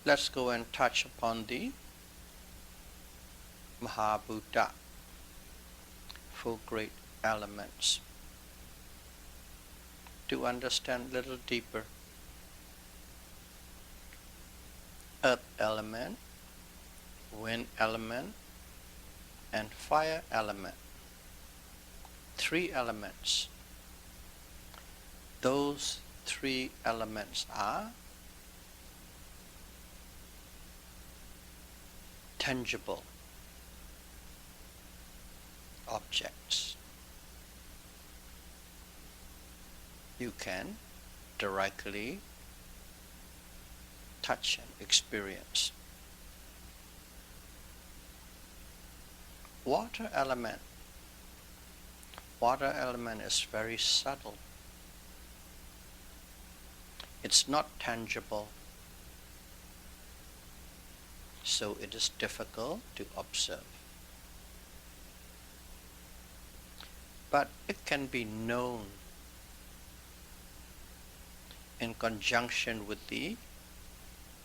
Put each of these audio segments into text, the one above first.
let's go and touch upon the Mahabhuta, four great elements, to understand a little deeper. Earth element, wind element, and fire element. Three elements. Those three elements are tangible objects. You can directly touch and experience. Water element. Water element is very subtle. It's not tangible, so it is difficult to observe. But it can be known in conjunction with the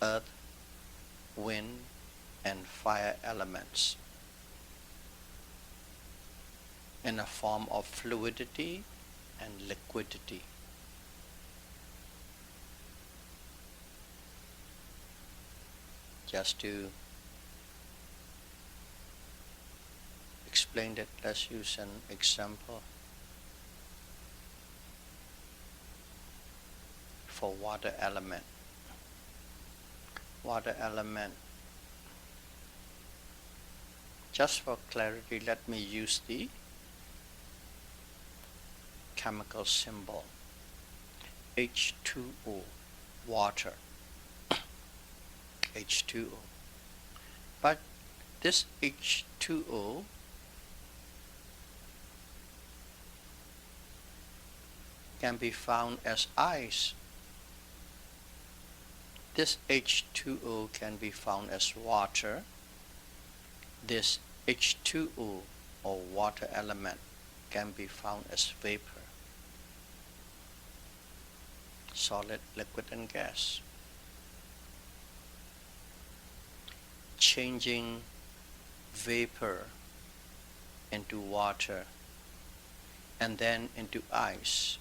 earth, wind, and fire elements in a form of fluidity and liquidity. Just to explain that, let's use an example. For water element. Water element. Just for clarity, let me use the chemical symbol H2O, water. H2O. But this H2O can be found as ice. This H2O can be found as water. This H2O or water element can be found as vapor, solid, liquid, and gas. Changing vapor into water and then into ice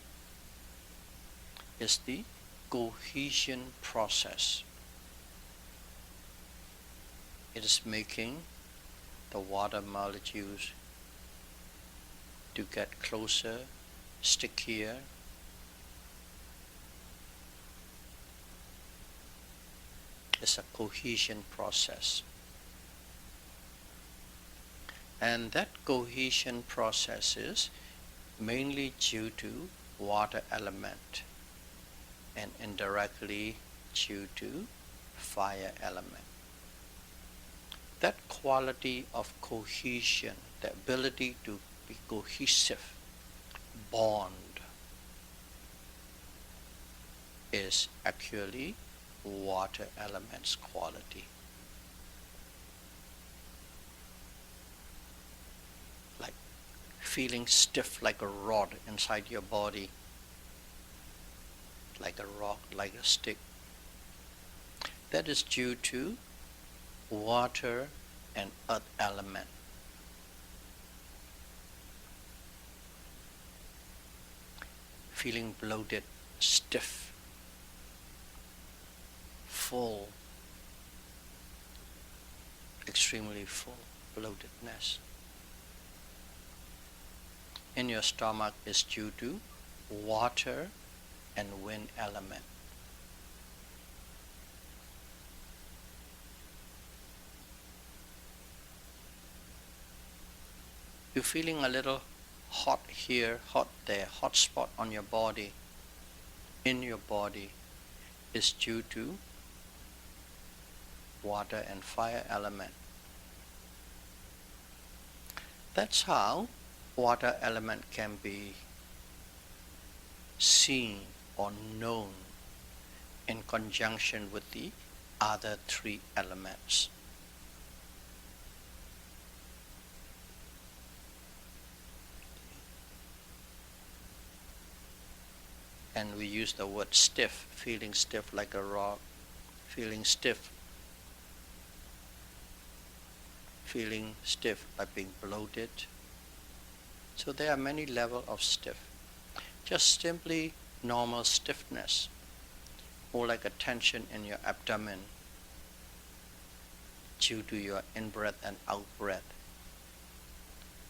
is the cohesion process. It is making the water molecules to get closer, stickier. It's a cohesion process. And that cohesion process is mainly due to water element and indirectly due to fire element. That quality of cohesion, the ability to be cohesive, bond, is actually water element's quality. Like feeling stiff like a rod inside your body, like a rock, like a stick. That is due to water and earth element. Feeling bloated, stiff, full, extremely full, bloatedness in your stomach is due to water and wind element. You're feeling a little hot here, hot there, hot spot on your body, in your body, is due to water and fire element. That's how water element can be seen or known in conjunction with the other three elements. And we use the word stiff, feeling stiff like a rock, feeling stiff feeling stiff, like being bloated. So there are many levels of stiff. Just simply normal stiffness, or like a tension in your abdomen due to your in-breath and out-breath,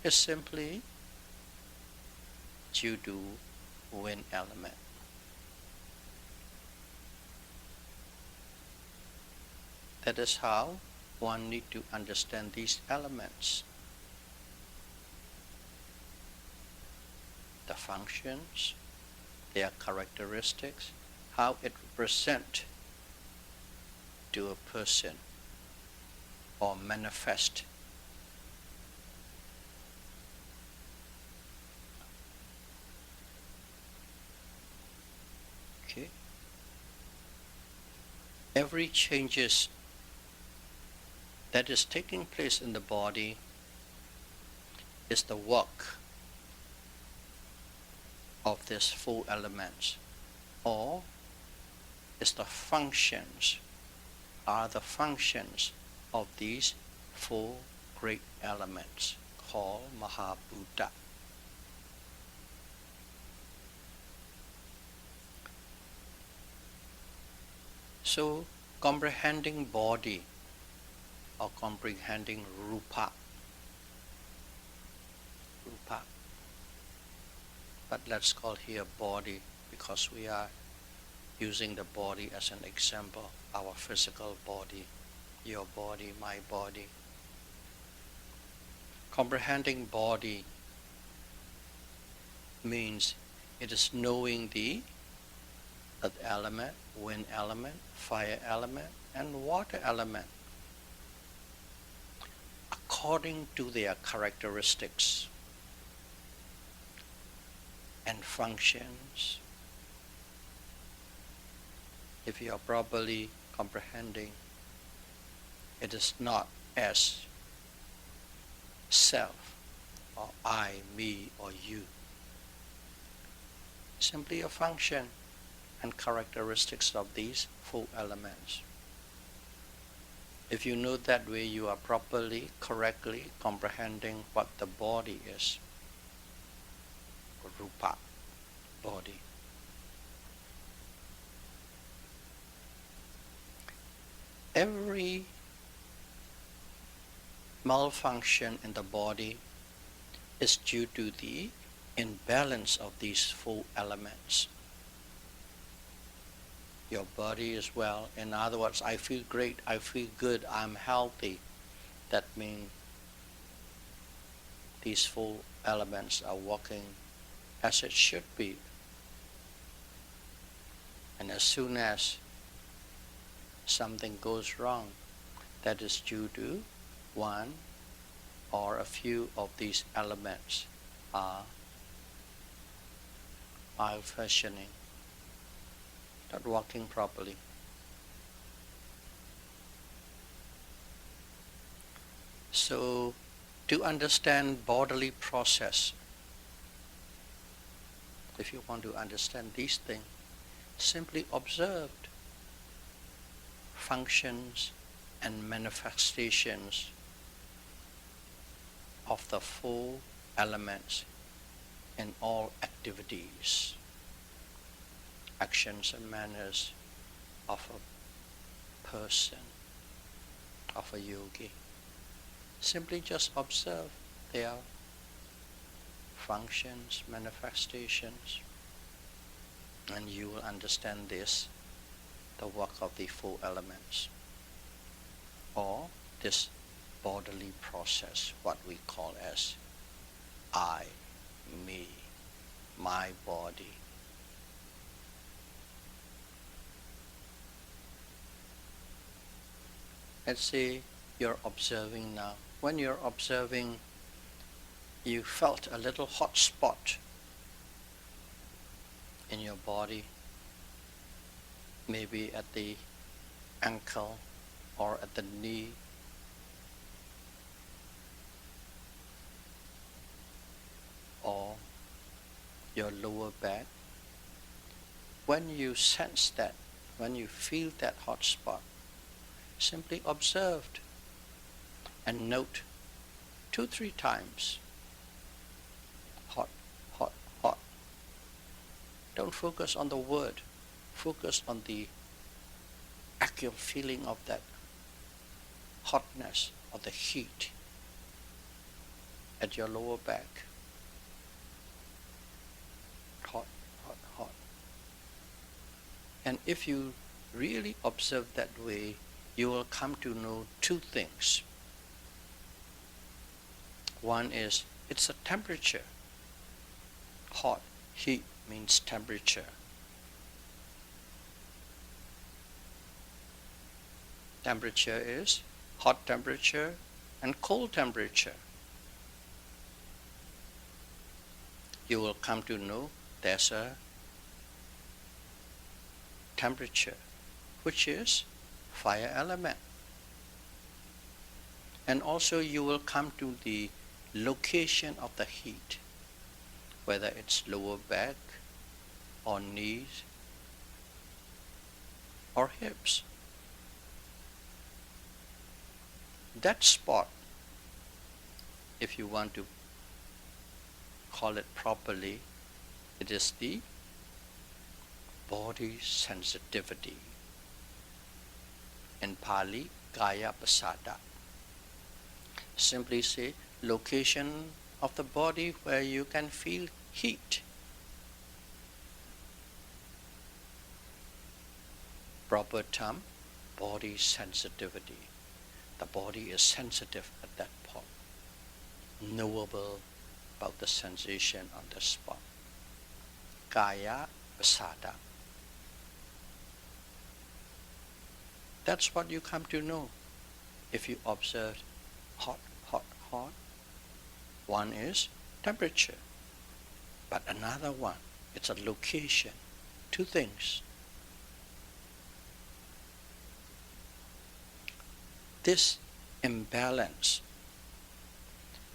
is simply due to wind element. That is how one need to understand these elements, the functions, their characteristics, how it represents to a person or manifest. Okay. Every changes that is taking place in the body is the work of these four elements, or is the functions, are the functions of these four great elements called Mahabhuta. So comprehending body or comprehending rupa, but let's call here body because we are using the body as an example, our physical body, your body, my body. Comprehending body means it is knowing the earth element, wind element, fire element, and water element according to their characteristics and functions. If you are properly comprehending, it is not as self or I, me, or you. Simply a function and characteristics of these four elements. If you know that way, you are properly, correctly comprehending what the body is. Rupa, body. Every malfunction in the body is due to the imbalance of these four elements. Your body is well. In other words, I feel great, I feel good, I'm healthy. That means these four elements are working as it should be. And as soon as something goes wrong, that is due to one or a few of these elements are malfunctioning, not working properly. So, to understand bodily process, if you want to understand these things, simply observe functions and manifestations of the four elements in all activities, actions and manners of a person, of a yogi. Simply just observe their functions, manifestations, and you will understand this, the work of the four elements, or this bodily process, what we call as I, me, my body. Let's say you're observing now. When you're observing, you felt a little hot spot in your body, maybe at the ankle or at the knee, or your lower back. When you sense that, when you feel that hot spot, simply observe and note 2-3 times. Hot, hot, hot. Don't focus on the word. Focus on the actual feeling of that hotness or the heat at your lower back. Hot, hot, hot. And if you really observe that way, you will come to know two things. One is, it's a temperature. Hot, heat means temperature. Temperature is hot temperature and cold temperature. You will come to know there's a temperature, which is fire element. And also you will come to the location of the heat, whether it's lower back or knees or hips. That spot, if you want to call it properly, it is the body sensitivity. In Pali, Kaya Pasada. Simply say, location of the body where you can feel heat. Proper term, body sensitivity. The body is sensitive at that point, knowable about the sensation on the spot. Kaya Pasada. That's what you come to know if you observe hot, hot, hot. One is temperature, but another one, it's a location. Two things. This imbalance,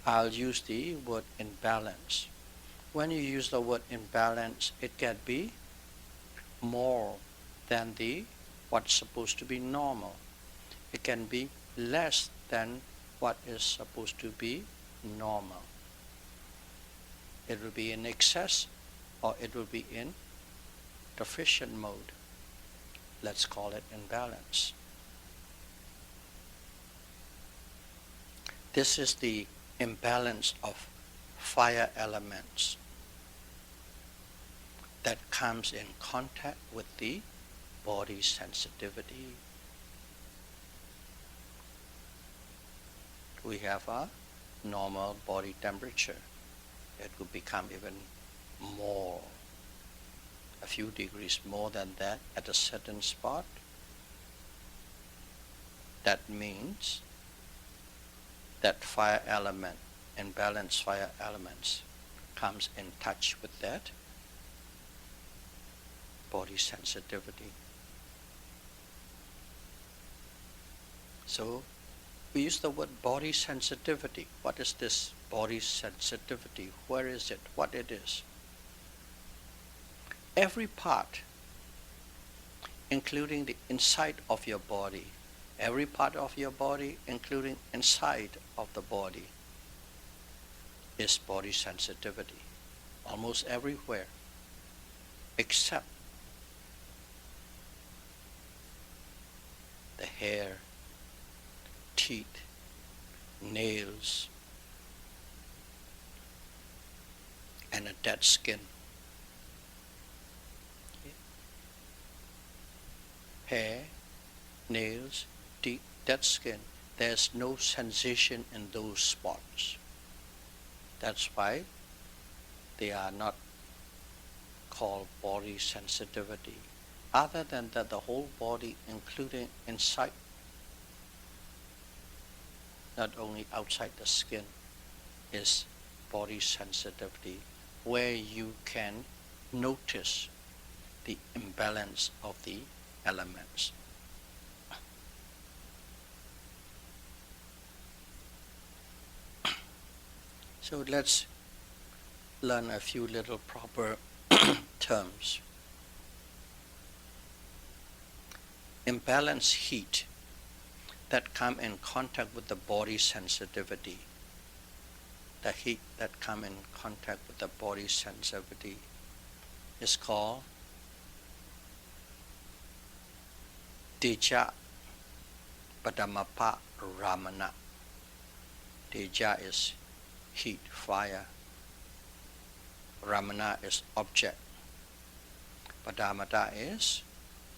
I'll use the word imbalance. When you use the word imbalance, it can be more than what's supposed to be normal. It can be less than what is supposed to be normal. It will be in excess or it will be in deficient mode. Let's call it imbalance. This is the imbalance of fire elements that comes in contact with the body sensitivity. We have a normal body temperature. It could become even more, a few degrees more than that at a certain spot. That means that fire element, imbalanced fire elements, comes in touch with that body sensitivity. So we use the word body sensitivity. What is this body sensitivity? Where is it? What it is? Every part, including the inside of your body, every part of your body, including inside of the body, is body sensitivity. Almost everywhere, except the hair, teeth, nails, and a dead skin. Hair, nails, teeth, dead skin. There's no sensation in those spots. That's why they are not called body sensitivity. Other than that, the whole body, including inside, not only outside the skin, is body sensitivity, where you can notice the imbalance of the elements. So let's learn a few little proper terms. Imbalanced heat that come in contact with the body sensitivity the heat that come in contact with the body sensitivity is called Teja Padamapa Ramana. Teja is heat, fire. Ramana is object. Padamata is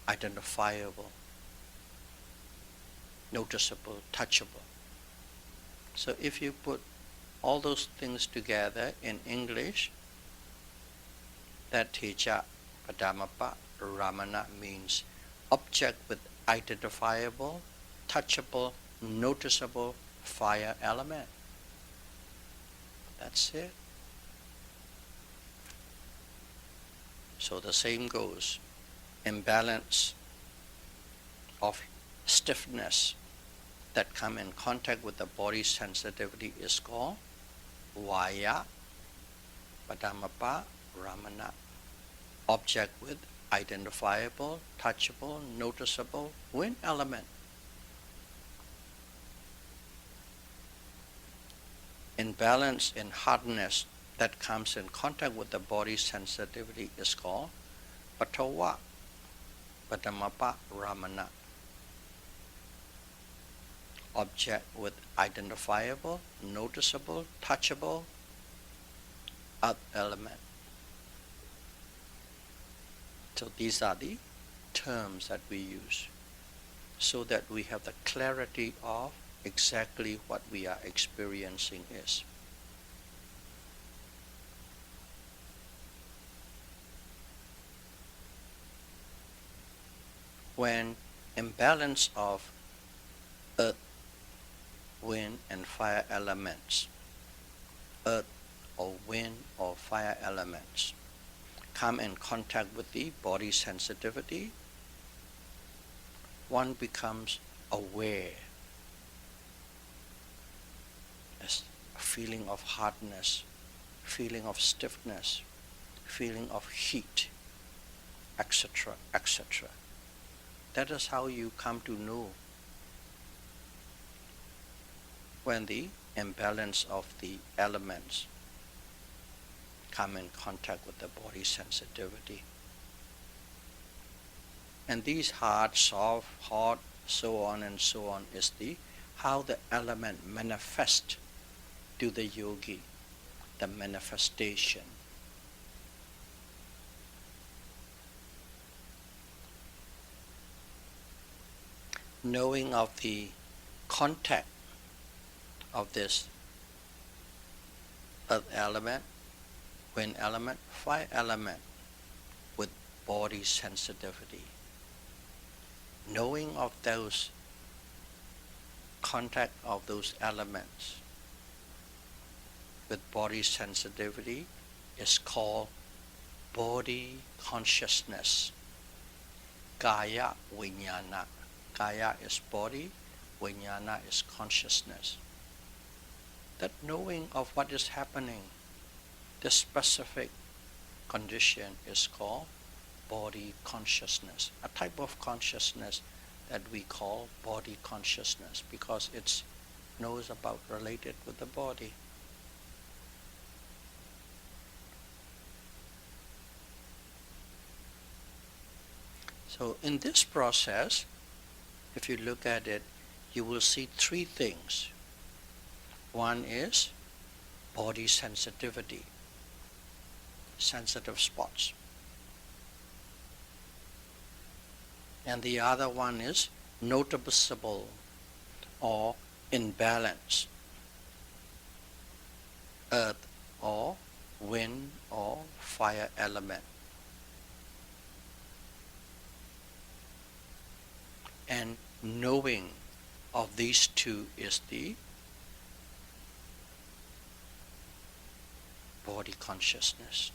identifiable, noticeable, touchable. So if you put all those things together in English, that Teja Padamapa Ramana means object with identifiable, touchable, noticeable fire element. That's it. So the same goes. Imbalance of stiffness that come in contact with the body sensitivity is called Vaya Padamapa Ramana. Object with identifiable, touchable, noticeable wind element. Imbalance in hardness that comes in contact with the body sensitivity is called Patawa Padamapa Ramana. Object with identifiable, noticeable, touchable earth element. So these are the terms that we use so that we have the clarity of exactly what we are experiencing is. When imbalance of earth, wind and fire elements, earth or wind or fire elements, come in contact with the body sensitivity, one becomes aware. There's a feeling of hardness, feeling of stiffness, feeling of heat, etc., etc. That is how you come to know when the imbalance of the elements come in contact with the body sensitivity. And these hard, soft, hot, so on and so on is the how the element manifests to the yogi, the manifestation. Knowing of the contact of this earth element, wind element, fire element with body sensitivity. Knowing of those contact of those elements with body sensitivity is called body consciousness. Kaya Vijnana. Kaya is body, Vijnana is consciousness. That knowing of what is happening, the specific condition is called body consciousness, a type of consciousness that we call body consciousness because it knows about related with the body. So in this process, if you look at it, you will see three things. One is body sensitivity, sensitive spots. And the other one is noticeable or imbalance, earth or wind or fire element. And knowing of these two is the body consciousness.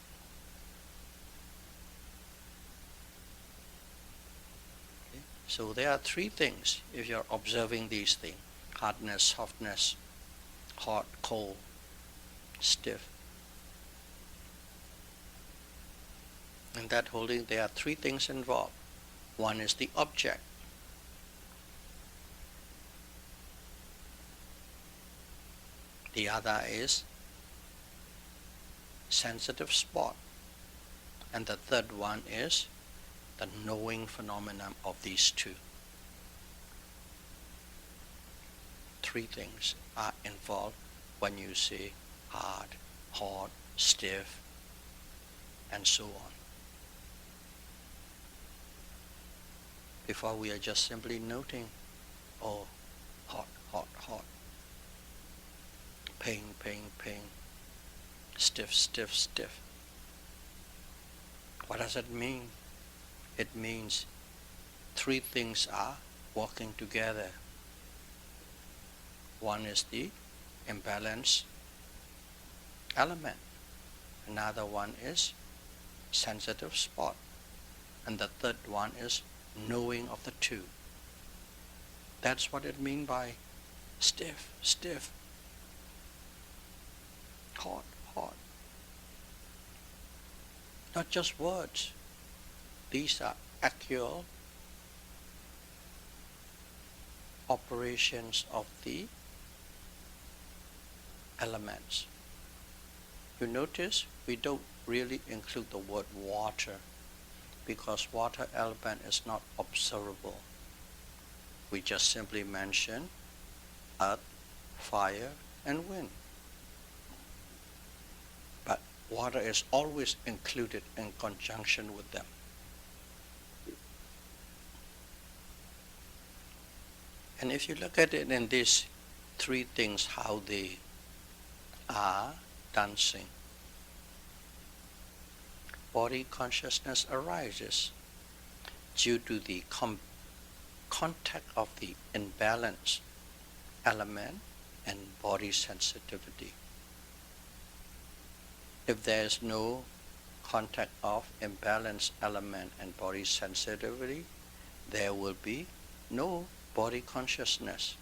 Okay? So there are three things if you're observing these things: hardness, softness, hot, cold, stiff. In that holding, there are three things involved. One is the object. The other is sensitive spot. And the third one is the knowing phenomenon of these two. Three things are involved when you say hard, hot, stiff, and so on. Before we are just simply noting, oh, hot, hot, hot, pain, pain, pain, stiff, stiff, stiff. What does it mean? It means three things are working together. One is the imbalance element. Another one is sensitive spot. And the third one is knowing of the two. That's what it means by stiff, stiff, hot, hot. Not just words. These are actual operations of the elements. You notice we don't really include the word water because water element is not observable. We just simply mention earth, fire, and wind. But water is always included in conjunction with them. And if you look at it in these three things, how they are dancing, body consciousness arises due to the contact of the imbalance element and body sensitivity. If there is no contact of imbalance element and body sensitivity, there will be no body consciousness.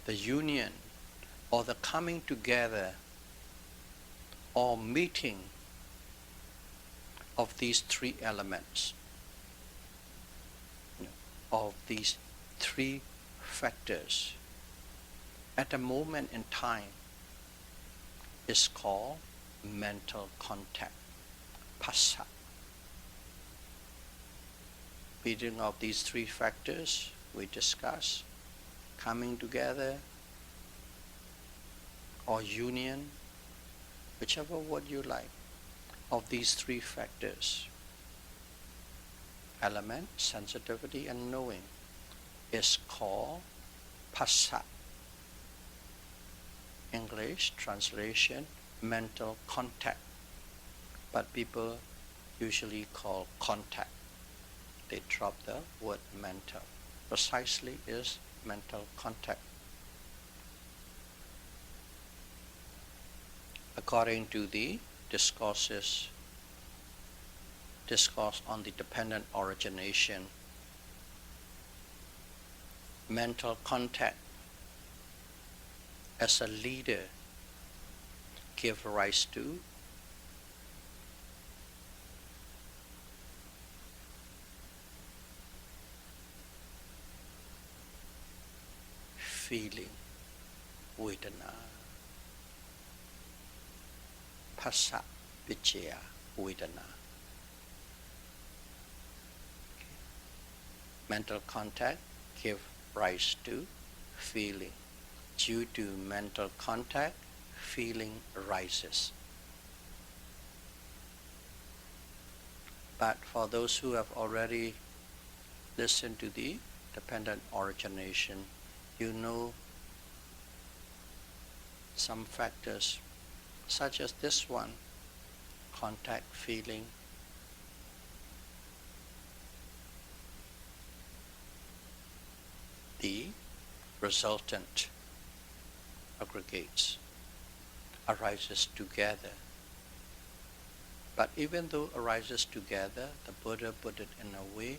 The union or the coming together or meeting of these three elements, of these three factors at a moment in time is called mental contact, phassa. Meeting of these three factors we discuss, coming together or union, whichever word you like, of these three factors, element, sensitivity, and knowing, is called phassa. English translation, mental contact. But people usually call contact. They drop the word mental. Precisely is mental contact. According to the discourse on the dependent origination, mental contact as a leader give rise to feeling, vedana, phassa vichaya vedana. Mental contact give rise to feeling. Due to mental contact, feeling arises. But for those who have already listened to the dependent origination, you know some factors such as this one, contact, feeling, the resultant aggregates arises together. But even though arises together, the Buddha put it in a way,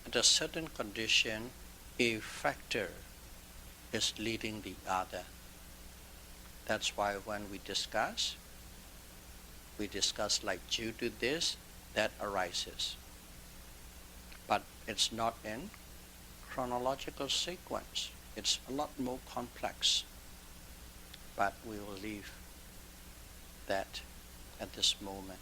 at a certain condition, a factor is leading the other. That's why when we discuss like due to this, that arises. But it's not in chronological sequence. It's a lot more complex. but we will leave that at this moment.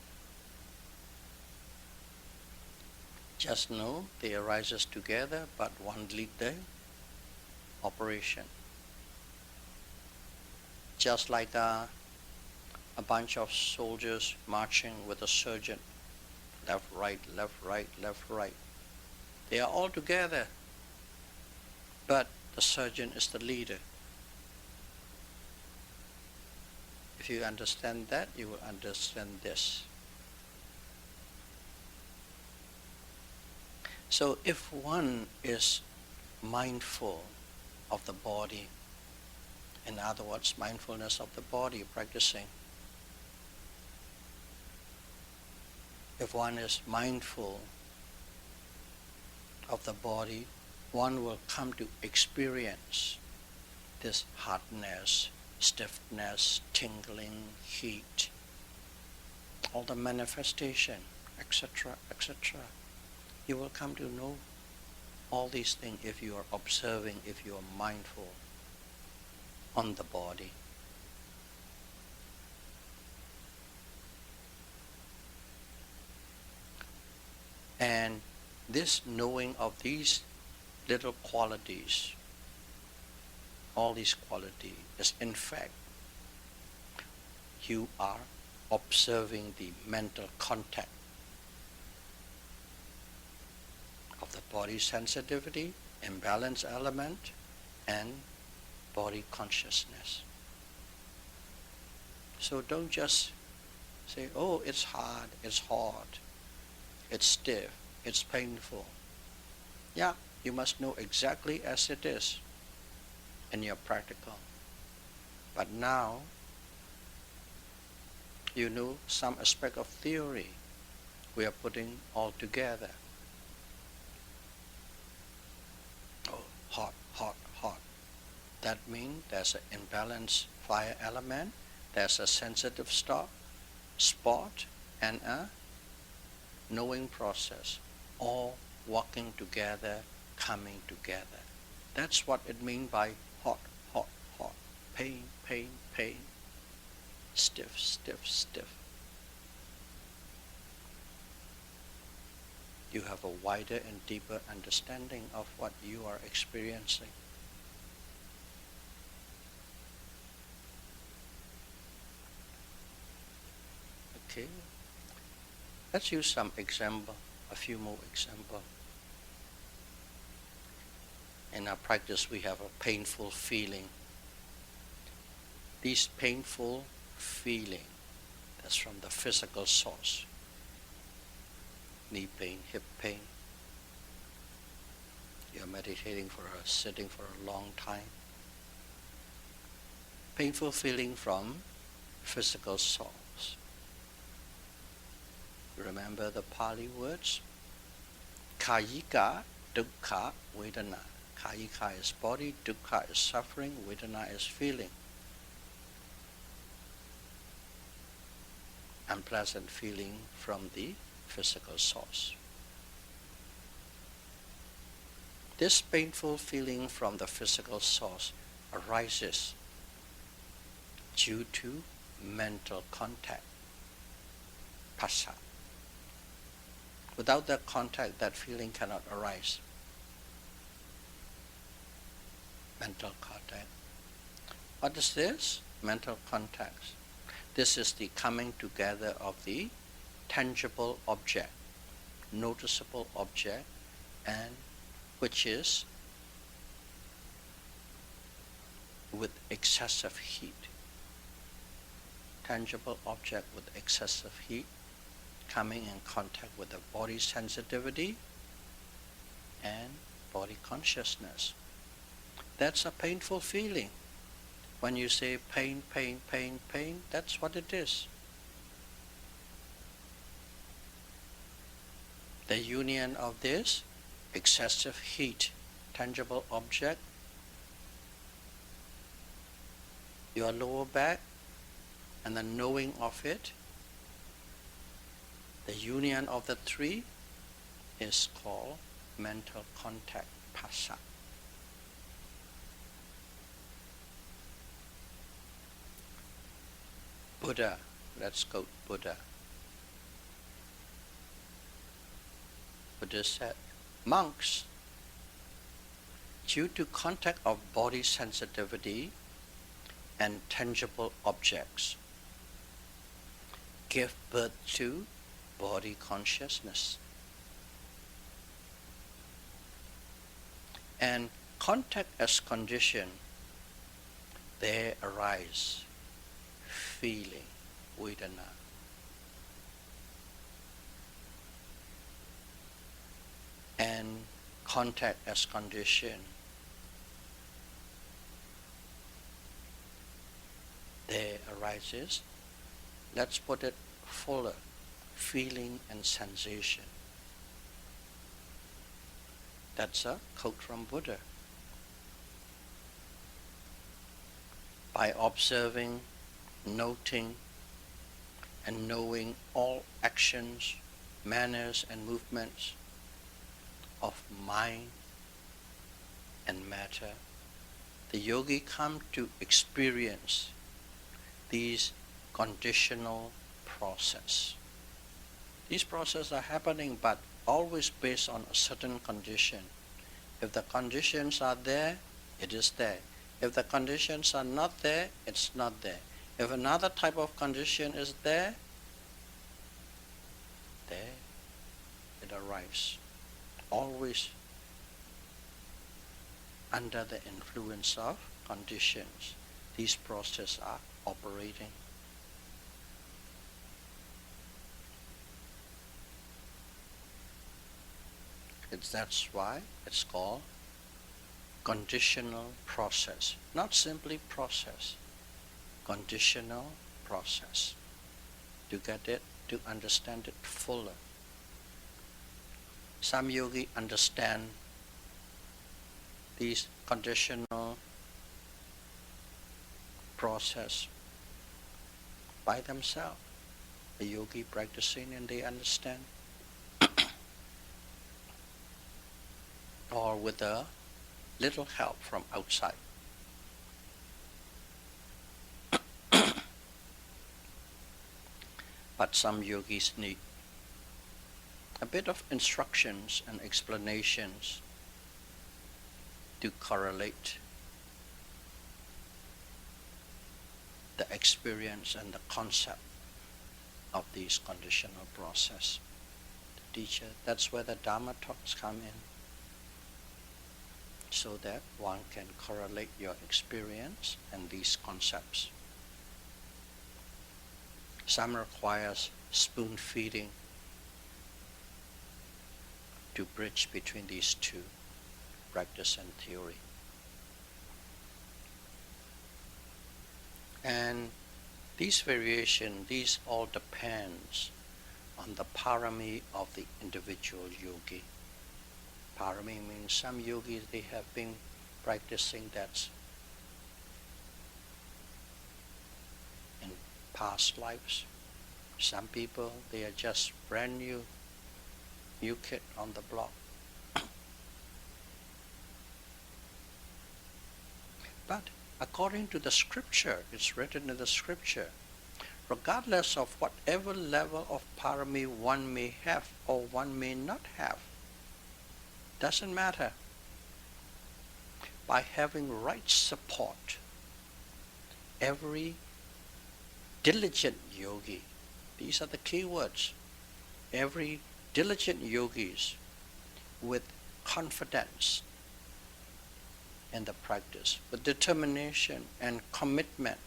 Just know they arises together, but one lead the operation. Just like a bunch of soldiers marching with a surgeon, left, right, left, right, left, right. They are all together, but the surgeon is the leader. If you understand that, you will understand this. So if one is mindful of the body, in other words, mindfulness of the body practicing, if one is mindful of the body, one will come to experience this hardness, stiffness, tingling, heat, all the manifestation, etc., etc. You will come to know all these things if you are observing, if you are mindful on the body. And this knowing of these little qualities, all these qualities, is in fact, you are observing the mental contact of the body sensitivity, imbalance element, and body consciousness. So don't just say, oh, it's hard, it's hot, it's stiff, it's painful. Yeah, you must know exactly as it is in your practical. But now, you know some aspect of theory we are putting all together. Oh, hot, hot, hot. That means there's an imbalanced fire element, there's a sensitive spot, and a knowing process, all working together, coming together. That's what it means by hot, hot, hot, pain, pain, pain, stiff, stiff, stiff. You have a wider and deeper understanding of what you are experiencing. Okay, let's use some example, a few more examples. In our practice, we have a painful feeling. This painful feeling, that's from the physical source. Knee pain, hip pain. You're meditating sitting for a long time. Painful feeling from physical source. Remember the Pali words? Kayika dukkha vedana. Kayika is body, dukkha is suffering, vedana is feeling. Unpleasant feeling from the physical source. This painful feeling from the physical source arises due to mental contact, phassa. Without that contact, that feeling cannot arise. Mental contact. What is this? Mental contact. This is the coming together of the tangible object, noticeable object, and which is with excessive heat. Tangible object with excessive heat coming in contact with the body sensitivity and body consciousness. That's a painful feeling. When you say pain, pain, pain, pain, that's what it is. The union of this excessive heat, tangible object, your lower back, and the knowing of it, the union of the three is called mental contact, phassa. Buddha, let's quote Buddha. Buddha said, monks, due to contact of body sensitivity and tangible objects, give birth to body consciousness. And contact as condition, there arise feeling, vedana. And contact as condition, there arises, let's put it fuller, feeling and sensation. That's a quote from Buddha. By observing, noting, and knowing all actions, manners, and movements of mind and matter, the yogi come to experience these conditional process. These processes are happening, but always based on a certain condition. If the conditions are there, it is there. If the conditions are not there, it's not there. If another type of condition is there it arrives. Always under the influence of conditions, these processes are operating. That's why it's called conditional process, not simply process, conditional process. To get it, to understand it fuller. Some yogi understand these conditional process by themselves. A yogi practicing and they understand. Or with a little help from outside. But some yogis need a bit of instructions and explanations to correlate the experience and the concept of these conditional process. The teacher, that's where the Dharma talks come in, so that one can correlate your experience and these concepts. Some requires spoon feeding to bridge between these two, practice and theory. And these variations, these all depends on the parami of the individual yogi. Parami means some yogis, they have been practicing that in past lives. Some people, they are just brand new kid on the block. But according to the scripture, it's written in the scripture, regardless of whatever level of parami one may have or one may not have, doesn't matter. By having right support, every diligent yogi, these are the key words, every diligent yogis with confidence in the practice, with determination and commitment,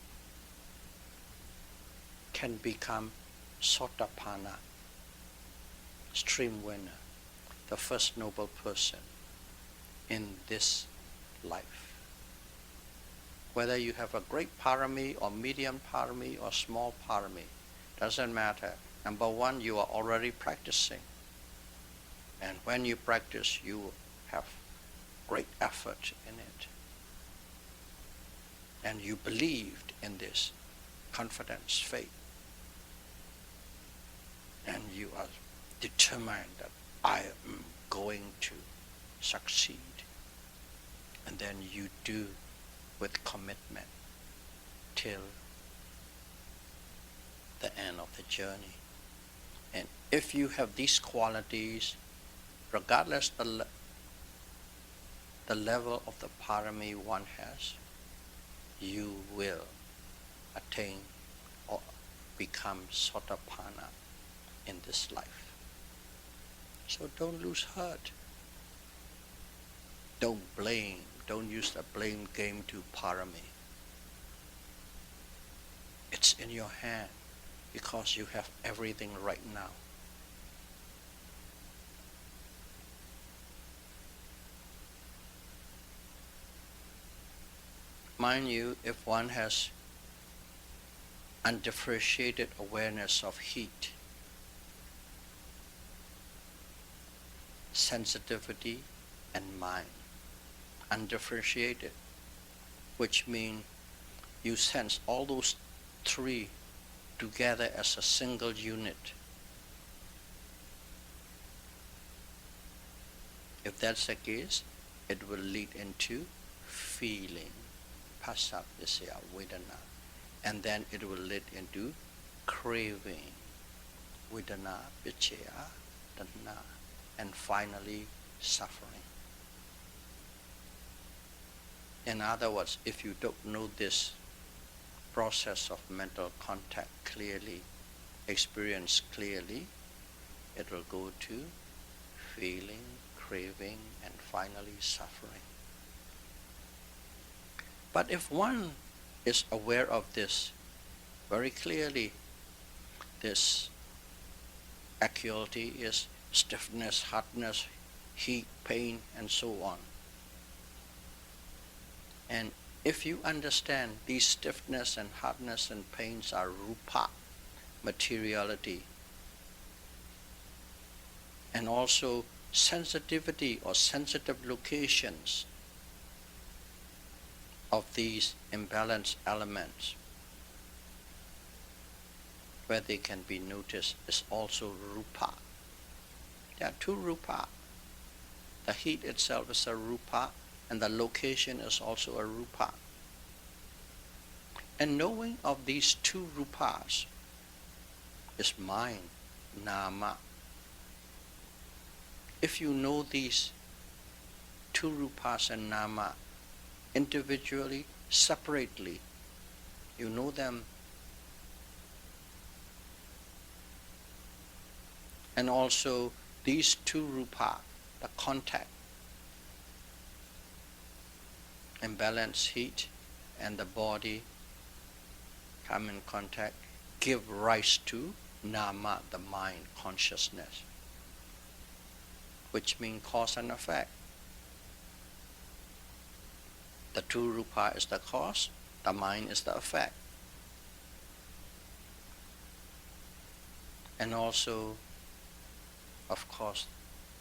can become Sotapanna, stream winner, the first noble person in this life. Whether you have a great parami or medium parami or small parami, doesn't matter. Number one, you are already practicing. And when you practice, you have great effort in it. And you believed in this, confidence, faith. And you are determined that I am going to succeed. And then you do with commitment till the end of the journey. And if you have these qualities, regardless the level of the parami one has, you will attain or become Sotapanna in this life. So don't lose heart. Don't blame. Don't use the blame game to parami. It's in your hand because you have everything right now. Mind you, if one has undifferentiated awareness of heat, sensitivity, and mind, undifferentiated, which means you sense all those three together as a single unit. If that's the case, it will lead into feeling, Phassa Visaya Vedana, and then it will lead into craving, Vedana Vichaya Tanha, and finally suffering. In other words, if you don't know this process of mental contact clearly, experience clearly, it will go to feeling, craving, and finally suffering. But if one is aware of this very clearly, this acuity is stiffness, hardness, heat, pain, and so on. And if you understand these stiffness and hardness and pains are rupa, materiality, and also sensitivity or sensitive locations of these imbalanced elements, where they can be noticed, is also rupa. There are two rupa. The heat itself is a rupa, and the location is also a rupa. And knowing of these two rupas is mind, nama. If you know these two rupas and nama individually, separately, you know them, and also these two rupa, the contact, imbalance heat and the body come in contact, give rise to nama, the mind, consciousness, which means cause and effect. The two rupa is the cause, the mind is the effect. And also, of course,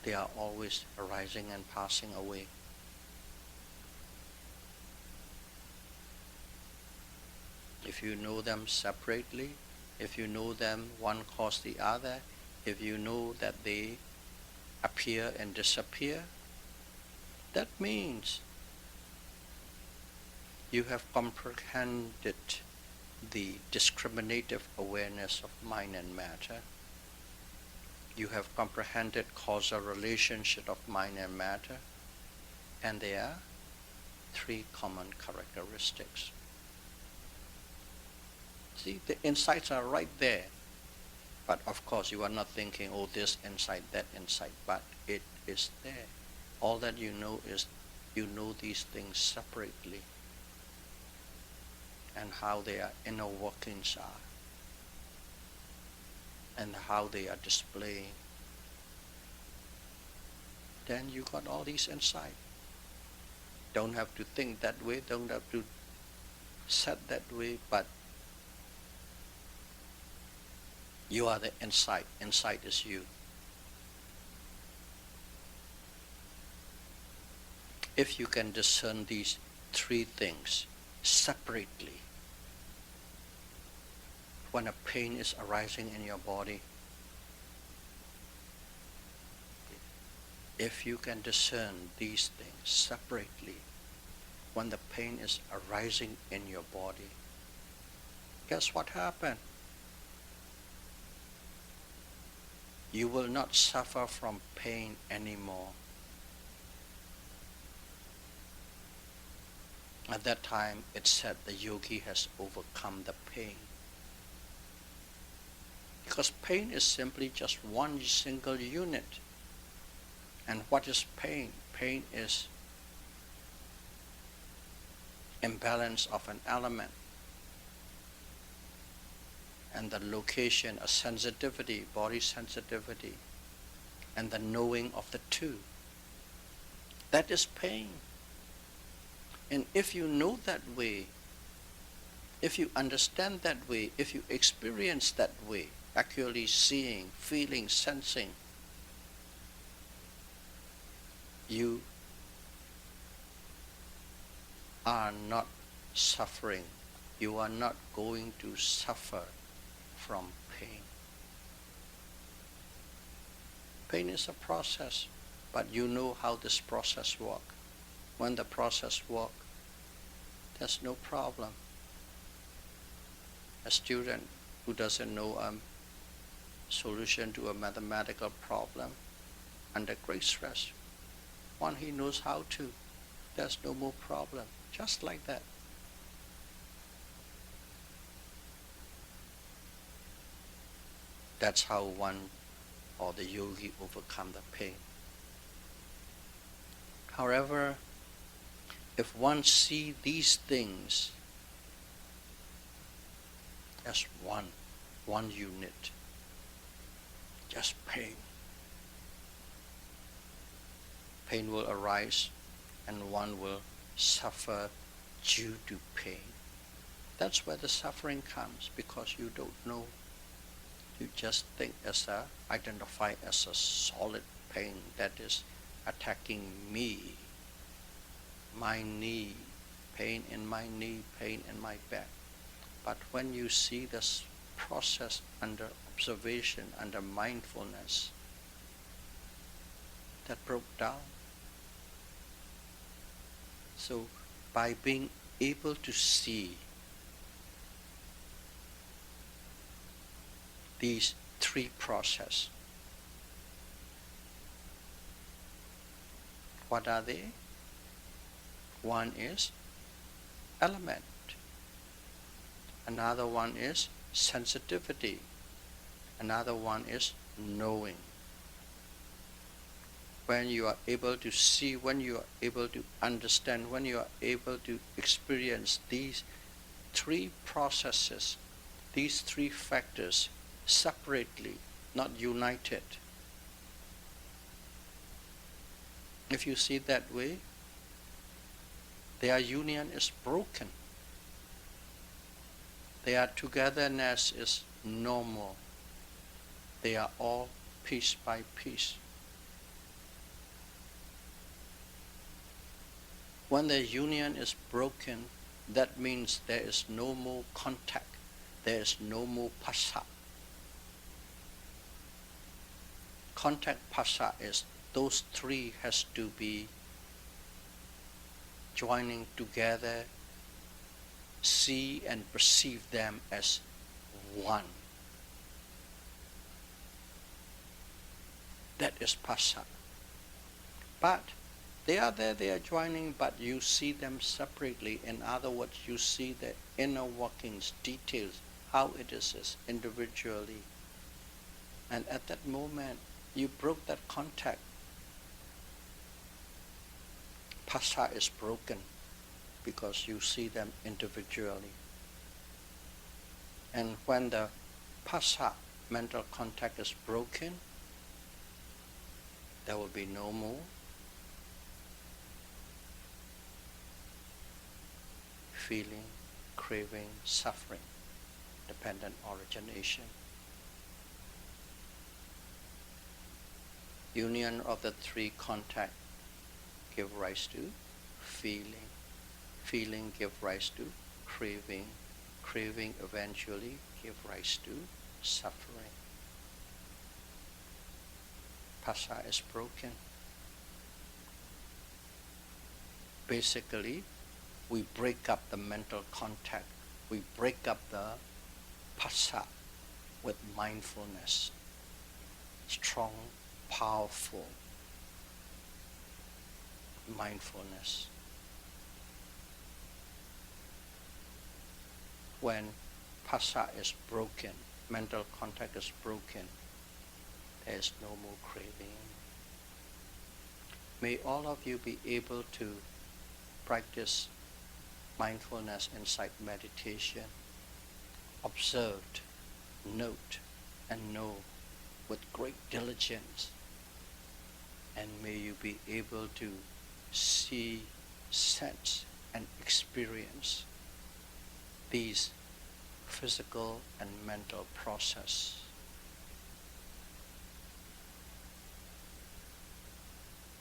they are always arising and passing away. If you know them separately, if you know them one cause the other, if you know that they appear and disappear, that means you have comprehended the discriminative awareness of mind and matter. You have comprehended causal relationship of mind and matter, and there are three common characteristics. See, the insights are right there, but of course you are not thinking, oh, this insight, that insight, but it is there. All that you know is you know these things separately, and how their inner workings are, and how they are displaying. Then you got all these insight. Don't have to think that way, don't have to set that way, but you are the insight. Insight is you. If you can discern these three things separately, when a pain is arising in your body, if you can discern these things separately, when the pain is arising in your body, guess what happened? you will not suffer from pain anymore. At that time, it said the yogi has overcome the pain. Because pain is simply just one single unit. And what is pain? Pain is imbalance of an element. And the location, a sensitivity, body sensitivity, and the knowing of the two. That is pain. And if you know that way, if you understand that way, if you experience that way, actually seeing, feeling, sensing, you are not suffering. You are not going to suffer from pain. Pain is a process, but you know how this process works. When the process works, there's no problem. A student who doesn't know a solution to a mathematical problem under great stress, when he knows how to, there's no more problem. Just like that. That's how one or the yogi overcome the pain. However, if one sees these things as one unit, just pain. Pain will arise and one will suffer due to pain. That's where the suffering comes, because you don't know. You just think identify as a solid pain that is attacking me, my knee, pain in my knee, pain in my back. But when you see this process under observation, under mindfulness, that broke down. So by being able to see these three processes, what are they? One is element. Another one is sensitivity. Another one is knowing. When you are able to see, when you are able to understand, when you are able to experience these three processes, these three factors separately, not united. If you see that way, their union is broken. Their togetherness is normal. They are all piece by piece. When the union is broken, that means there is no more contact. There is no more phassa. Contact phassa is those three has to be joining together, see and perceive them as one. That is phassa. But they are there, they are joining, but you see them separately. In other words, you see the inner workings, details, how it is individually. And at that moment, you broke that contact. Phassa is broken because you see them individually. And when the phassa, mental contact, is broken, there will be no more feeling, craving, suffering, dependent origination. Union of the three contact give rise to feeling. Feeling give rise to craving. Craving eventually give rise to suffering. Phassa is broken. Basically, we break up the mental contact. We break up the phassa with mindfulness. strong, powerful mindfulness. When phassa is broken, mental contact is broken, there is no more craving. May all of you be able to practice mindfulness insight meditation, observed, note, and know with great diligence. And may you be able to see, sense, and experience these physical and mental process.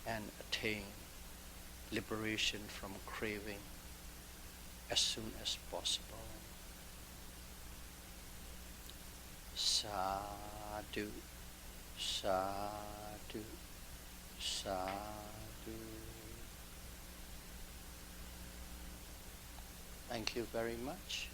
And attain liberation from craving as soon as possible. Sadhu, sadhu, sadhu. Thank you very much.